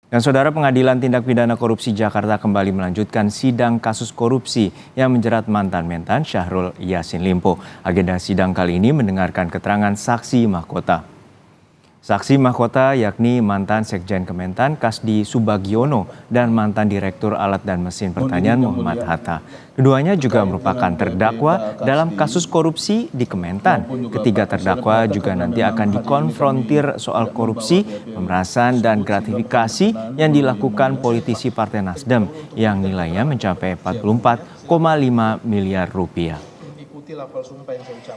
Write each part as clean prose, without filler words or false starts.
Dan Saudara, Pengadilan Tindak Pidana Korupsi Jakarta kembali melanjutkan sidang kasus korupsi yang menjerat mantan Mentan Syahrul Yassin Limpo. Agenda sidang kali ini mendengarkan keterangan saksi mahkota. Saksi mahkota yakni mantan Sekjen Kementan Kasdi Subagiono dan mantan Direktur Alat dan Mesin Pertanian Muhammad Hatta. Keduanya juga merupakan terdakwa dalam kasus korupsi di Kementan. Ketiga terdakwa juga nanti akan dikonfrontir soal korupsi, pemerasan dan gratifikasi yang dilakukan politisi Partai Nasdem yang nilainya mencapai 44,5 miliar rupiah.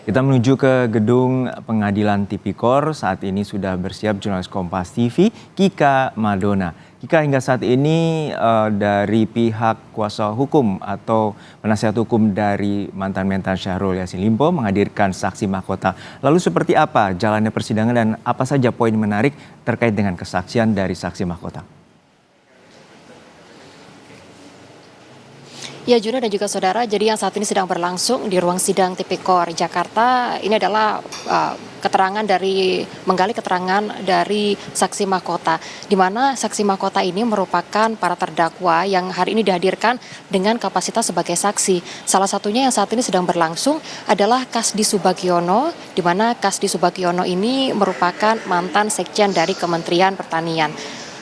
Kita menuju ke gedung Pengadilan Tipikor. Saat ini sudah bersiap jurnalis Kompas TV, Kika Madona. Kika, hingga saat ini dari pihak kuasa hukum atau penasihat hukum dari mantan Mentan Syahrul Yassin Limpo menghadirkan saksi mahkota. Lalu seperti apa jalannya persidangan dan apa saja poin menarik terkait dengan kesaksian dari saksi mahkota? Ya, Juna dan juga saudara, jadi yang saat ini sedang berlangsung di ruang sidang Tipikor Jakarta ini adalah menggali keterangan dari saksi mahkota, di mana saksi mahkota ini merupakan para terdakwa yang hari ini dihadirkan dengan kapasitas sebagai saksi. Salah satunya yang saat ini sedang berlangsung adalah Kasdi Subagiono, di mana Kasdi Subagiono ini merupakan mantan sekjen dari Kementerian Pertanian.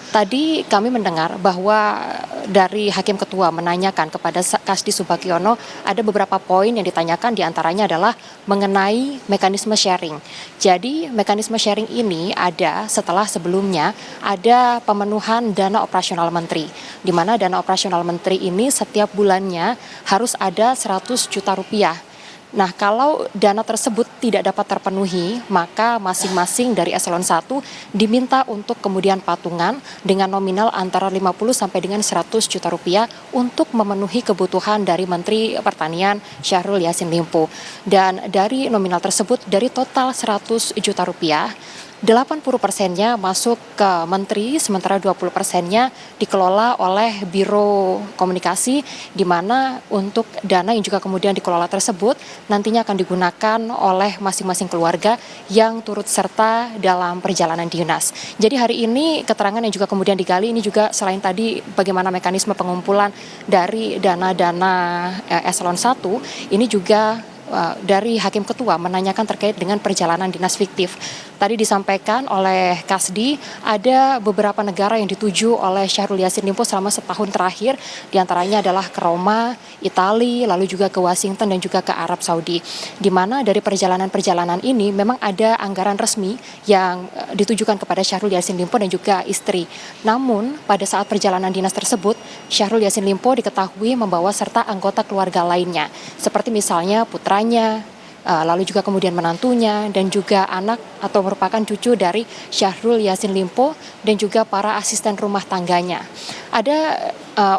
Tadi kami mendengar bahwa dari Hakim Ketua menanyakan kepada Kasdi Subagiono ada beberapa poin yang ditanyakan, diantaranya adalah mengenai mekanisme sharing. Jadi mekanisme sharing ini ada setelah sebelumnya ada pemenuhan dana operasional menteri, di mana dana operasional menteri ini setiap bulannya harus ada 100 juta rupiah. Nah, kalau dana tersebut tidak dapat terpenuhi, maka masing-masing dari eselon 1 diminta untuk kemudian patungan dengan nominal antara 50 sampai dengan 100 juta rupiah untuk memenuhi kebutuhan dari Menteri Pertanian Syahrul Yassin Limpo. Dan dari nominal tersebut, dari total 100 juta rupiah, 80%-nya masuk ke menteri, sementara 20%-nya dikelola oleh Biro Komunikasi, di mana untuk dana yang juga kemudian dikelola tersebut nantinya akan digunakan oleh masing-masing keluarga yang turut serta dalam perjalanan dinas. Jadi hari ini keterangan yang juga kemudian digali ini juga selain tadi bagaimana mekanisme pengumpulan dari dana-dana eselon 1, ini juga dari Hakim Ketua menanyakan terkait dengan perjalanan dinas fiktif. Tadi disampaikan oleh Kasdi ada beberapa negara yang dituju oleh Syahrul Yassin Limpo selama setahun terakhir, diantaranya adalah ke Roma, Italia, lalu juga ke Washington dan juga ke Arab Saudi. Di mana dari perjalanan-perjalanan ini memang ada anggaran resmi yang ditujukan kepada Syahrul Yassin Limpo dan juga istri. Namun pada saat perjalanan dinas tersebut, Syahrul Yassin Limpo diketahui membawa serta anggota keluarga lainnya, seperti misalnya putranya, lalu juga kemudian menantunya dan juga anak atau merupakan cucu dari Syahrul Yassin Limpo dan juga para asisten rumah tangganya. Ada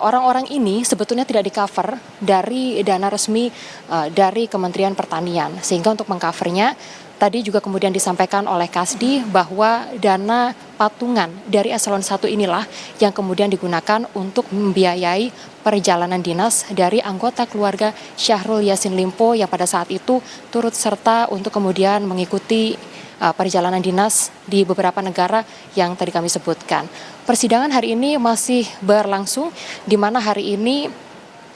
orang-orang ini sebetulnya tidak di-cover dari dana resmi dari Kementerian Pertanian, sehingga untuk mengcovernya tadi juga kemudian disampaikan oleh Kasdi bahwa dana patungan dari eselon 1 inilah yang kemudian digunakan untuk membiayai perjalanan dinas dari anggota keluarga Syahrul Yassin Limpo yang pada saat itu turut serta untuk kemudian mengikuti perjalanan dinas di beberapa negara yang tadi kami sebutkan. Persidangan hari ini masih berlangsung, di mana hari ini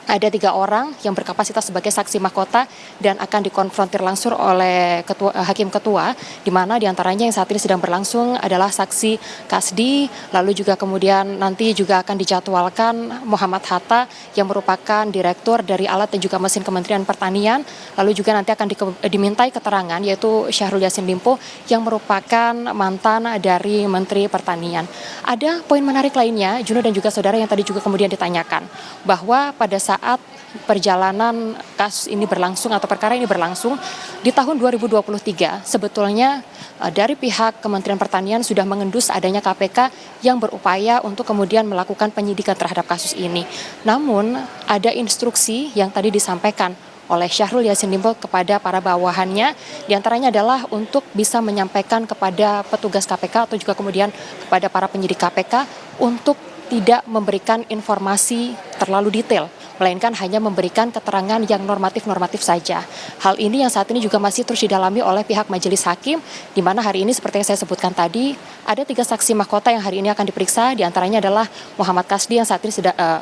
ada 3 orang yang berkapasitas sebagai saksi mahkota dan akan dikonfrontir langsung oleh Hakim Ketua, di mana diantaranya yang saat ini sedang berlangsung adalah saksi Kasdi, lalu juga kemudian nanti juga akan dijadwalkan Muhammad Hatta yang merupakan Direktur dari Alat dan juga Mesin Kementerian Pertanian, lalu juga nanti akan dimintai keterangan yaitu Syahrul Yassin Limpo yang merupakan mantan dari Menteri Pertanian. Ada poin menarik lainnya, Juno dan juga saudara, yang tadi juga kemudian ditanyakan bahwa pada saat perjalanan kasus ini berlangsung atau perkara ini berlangsung di tahun 2023, sebetulnya dari pihak Kementerian Pertanian sudah mengendus adanya KPK yang berupaya untuk kemudian melakukan penyidikan terhadap kasus ini. Namun ada instruksi yang tadi disampaikan oleh Syahrul Yassin Limpo kepada para bawahannya, diantaranya adalah untuk bisa menyampaikan kepada petugas KPK atau juga kemudian kepada para penyidik KPK untuk tidak memberikan informasi terlalu detail, melainkan hanya memberikan keterangan yang normatif-normatif saja. Hal ini yang saat ini juga masih terus didalami oleh pihak majelis hakim, di mana hari ini seperti yang saya sebutkan tadi, ada 3 saksi mahkota yang hari ini akan diperiksa, diantaranya adalah Muhammad Kasdi yang saat ini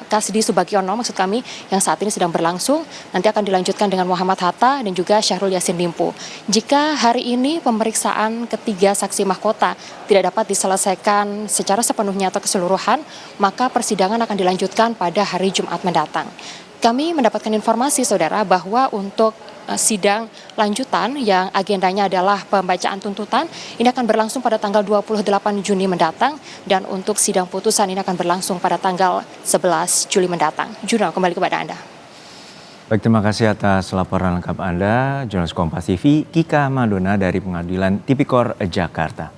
Kasdi Subagiono maksud kami, yang saat ini sedang berlangsung, nanti akan dilanjutkan dengan Muhammad Hatta dan juga Syahrul Yassin Limpo. Jika hari ini pemeriksaan ketiga saksi mahkota tidak dapat diselesaikan secara sepenuhnya atau keseluruhan, maka persidangan akan dilanjutkan pada hari Jumat mendatang. Kami mendapatkan informasi, saudara, bahwa untuk sidang lanjutan yang agendanya adalah pembacaan tuntutan ini akan berlangsung pada tanggal 28 Juni mendatang, dan untuk sidang putusan ini akan berlangsung pada tanggal 11 Juli mendatang. Juno, kembali kepada Anda. Baik, terima kasih atas laporan lengkap Anda, jurnalis Kompas TV Kika Madona dari Pengadilan Tipikor Jakarta.